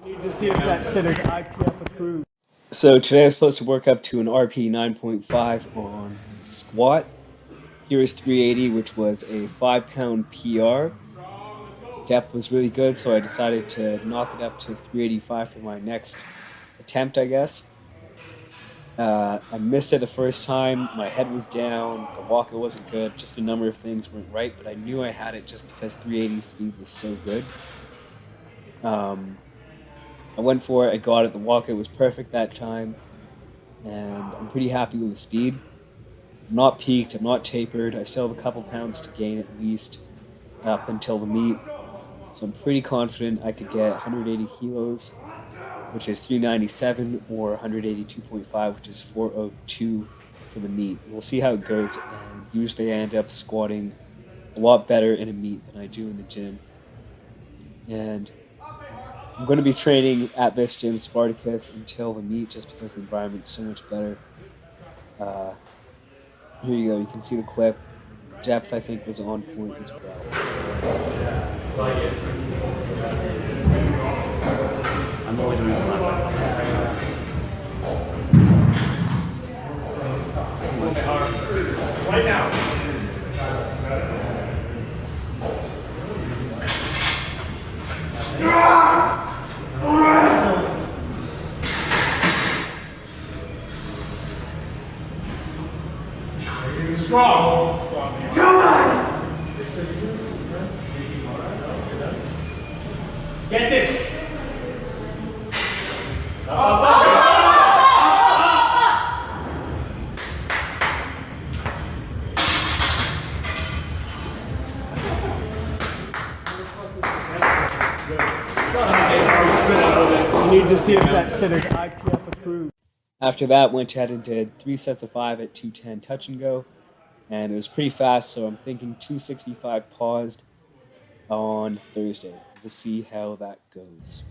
Need to see if that center's IPF approved. So today I was supposed to work up to an RP 9.5 on squat. Here is 380, which was a 5-pound PR. Depth was really good, so I decided to knock it up to 385 for my next attempt, I guess. I missed it the first time. My head was down. The walker wasn't good. Just a number of things weren't right, but I knew I had it just because 380 speed was so good. I went for it. I got it. The walker was perfect that time, and I'm pretty happy with the speed. I'm not peaked. I'm not tapered. I still have a couple pounds to gain at least up until the meet. So I'm pretty confident I could get 180 kilos, which is 397, or 182.5, which is 402 for the meet. We'll see how it goes, and usually I end up squatting a lot better in a meet than I do in the gym. And I'm going to be training at this gym, Spartacus, until the meet, just because the environment's so much better. Here you go, you can see the clip. Depth, I think, was on point as well. I'm only doing right now. Strong. Come on. Get this. You need to see if that center's IPF approved. After that, went ahead and did 3 sets of 5 at 210 touch and go, and it was pretty fast, so I'm thinking 265 paused on Thursday. We'll see how that goes.